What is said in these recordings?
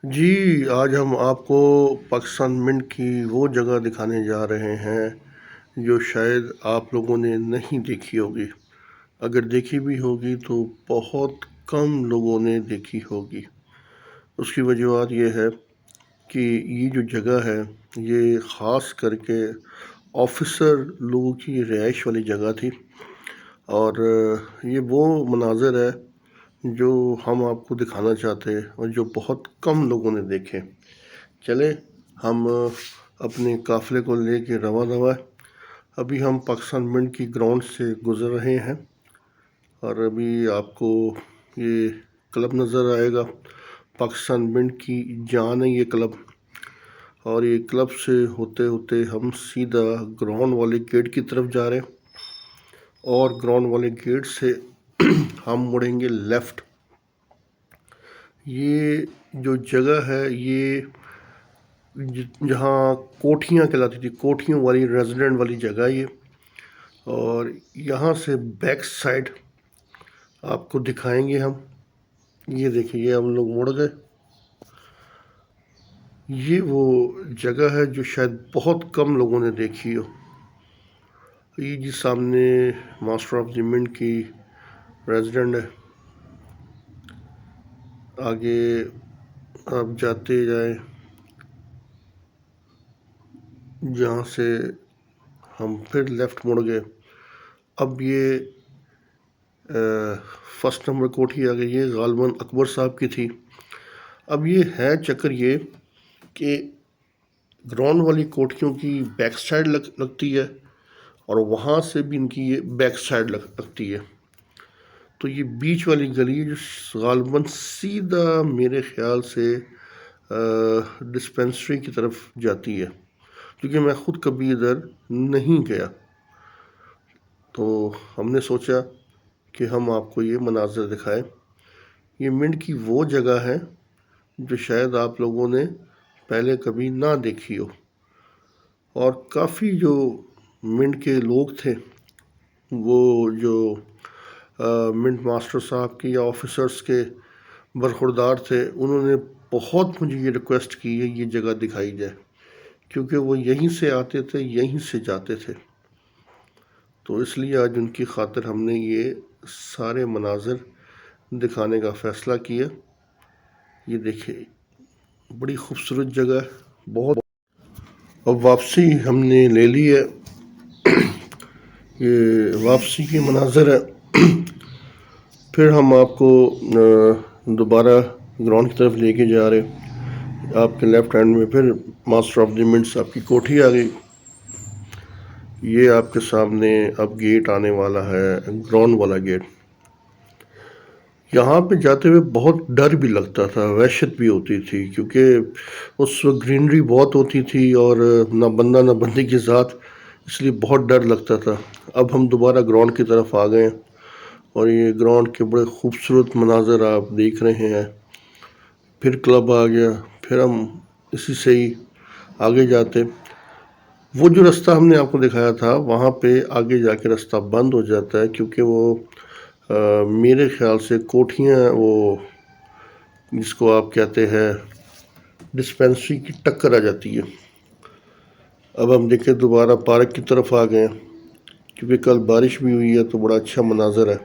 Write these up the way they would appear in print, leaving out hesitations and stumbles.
جی، آج ہم آپ کو پاکستان منٹ کی وہ جگہ دکھانے جا رہے ہیں جو شاید آپ لوگوں نے نہیں دیکھی ہوگی۔ اگر دیکھی بھی ہوگی تو بہت کم لوگوں نے دیکھی ہوگی۔ اس کی وجوہات یہ ہے کہ یہ جو جگہ ہے یہ خاص کر کے آفیسر لوگوں کی رہائش والی جگہ تھی، اور یہ وہ مناظر ہے جو ہم آپ کو دکھانا چاہتے ہیں اور جو بہت کم لوگوں نے دیکھے۔ چلے ہم اپنے قافلے کو لے کے رواں ہے۔ ابھی ہم پاکستان منٹ کی گراؤنڈ سے گزر رہے ہیں، اور ابھی آپ کو یہ کلب نظر آئے گا۔ پاکستان منٹ کی جان ہے یہ کلب، اور یہ کلب سے ہوتے ہوتے ہم سیدھا گراؤنڈ والے گیٹ کی طرف جا رہے ہیں، اور گراؤنڈ والے گیٹ سے ہم مڑیں گے لیفٹ۔ یہ جو جگہ ہے یہ جہاں کوٹھیاں کہلاتی تھی، کوٹھیوں والی ریزیڈنٹ والی جگہ یہ، اور یہاں سے بیک سائڈ آپ کو دکھائیں گے ہم۔ یہ دیکھیں، یہ ہم لوگ مڑ گئے۔ یہ وہ جگہ ہے جو شاید بہت کم لوگوں نے دیکھی ہو۔ یہ جی سامنے ماسٹر آف دی منٹ کی ریزیڈنٹ ہے۔ آگے آپ جاتے جائیں، جہاں سے ہم پھر لیفٹ مڑ گئے۔ اب یہ فرسٹ نمبر کوٹھی آ گئی، یہ غالباً اکبر صاحب کی تھی۔ اب یہ ہے چکر یہ کہ گراؤنڈ والی کوٹھیوں کی بیک سائڈ لگتی ہے، اور وہاں سے بھی ان کی یہ بیک سائڈ لگتی ہے۔ تو یہ بیچ والی گلی ہے جو غالباً سیدھا میرے خیال سے ڈسپنسری کی طرف جاتی ہے، کیونکہ میں خود کبھی ادھر نہیں گیا، تو ہم نے سوچا کہ ہم آپ کو یہ مناظر دکھائیں۔ یہ منٹ کی وہ جگہ ہے جو شاید آپ لوگوں نے پہلے کبھی نہ دیکھی ہو، اور کافی جو منٹ کے لوگ تھے، وہ جو منٹ ماسٹر صاحب کے یا آفیسرز کے برخوردار تھے، انہوں نے بہت مجھے یہ ریکویسٹ کی ہے یہ جگہ دکھائی جائے، کیونکہ وہ یہیں سے آتے تھے، یہیں سے جاتے تھے۔ تو اس لیے آج ان کی خاطر ہم نے یہ سارے مناظر دکھانے کا فیصلہ کیا۔ یہ دیکھیں، بڑی خوبصورت جگہ ہے، بہت۔ اب واپسی ہم نے لے لی ہے، یہ واپسی کی مناظر ہے۔ پھر ہم آپ کو دوبارہ گراؤنڈ کی طرف لے کے جا رہے ہیں۔ آپ کے لیفٹ ہینڈ میں پھر ماسٹر آف دی منٹس آپ کی کوٹھی آ گئی۔ یہ آپ کے سامنے اب گیٹ آنے والا ہے، گراؤنڈ والا گیٹ۔ یہاں پہ جاتے ہوئے بہت ڈر بھی لگتا تھا، وحشت بھی ہوتی تھی، کیونکہ اس وقت گرینری بہت ہوتی تھی اور نہ بندہ نہ بندے کی ذات، اس لیے بہت ڈر لگتا تھا۔ اب ہم دوبارہ گراؤنڈ کی طرف آ گئے ہیں، اور یہ گراؤنڈ کے بڑے خوبصورت مناظر آپ دیکھ رہے ہیں۔ پھر کلب آ گیا، پھر ہم اسی سے ہی آگے جاتے۔ وہ جو رستہ ہم نے آپ کو دکھایا تھا، وہاں پہ آگے جا کے رستہ بند ہو جاتا ہے، کیونکہ وہ میرے خیال سے کوٹھیاں، وہ جس کو آپ کہتے ہیں ڈسپنسری کی ٹکر آ جاتی ہے۔ اب ہم دیکھیں دوبارہ پارک کی طرف آ گئے ہیں، کیونکہ کل بارش بھی ہوئی ہے تو بڑا اچھا مناظر ہے۔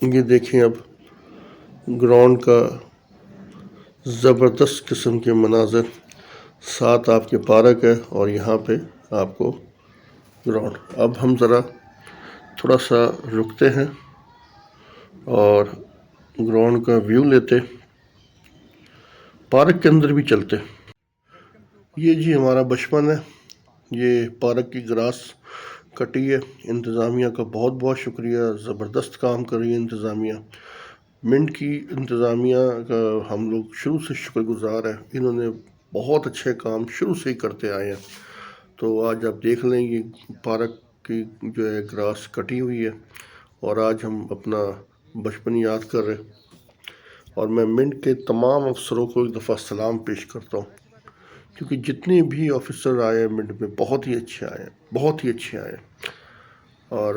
یہ دیکھیں، اب گراؤنڈ کا زبردست قسم کے مناظر، ساتھ آپ کے پارک ہے، اور یہاں پہ آپ کو گراؤنڈ۔ اب ہم ذرا تھوڑا سا رکتے ہیں اور گراؤنڈ کا ویو لیتے، پارک کے اندر بھی چلتے۔ یہ جی ہمارا بچپن ہے، یہ پارک کی گراس کٹی ہے۔ انتظامیہ کا بہت بہت شکریہ، زبردست کام کر رہی ہے انتظامیہ۔ منٹ کی انتظامیہ کا ہم لوگ شروع سے شکر گزار ہیں، انہوں نے بہت اچھے کام شروع سے ہی کرتے آئے ہیں۔ تو آج آپ دیکھ لیں، یہ پارک کی جو ہے گراس کٹی ہوئی ہے، اور آج ہم اپنا بچپن یاد کر رہے ہیں۔ اور میں منٹ کے تمام افسروں کو ایک دفعہ سلام پیش کرتا ہوں، کیونکہ جتنے بھی آفیسر آئے منٹ میں بہت ہی اچھے آئے، بہت ہی اچھے آئے، اور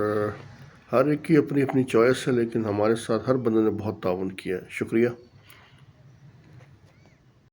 ہر ایک کی اپنی اپنی چوائس ہے، لیکن ہمارے ساتھ ہر بندے نے بہت تعاون کیا ہے۔ شکریہ۔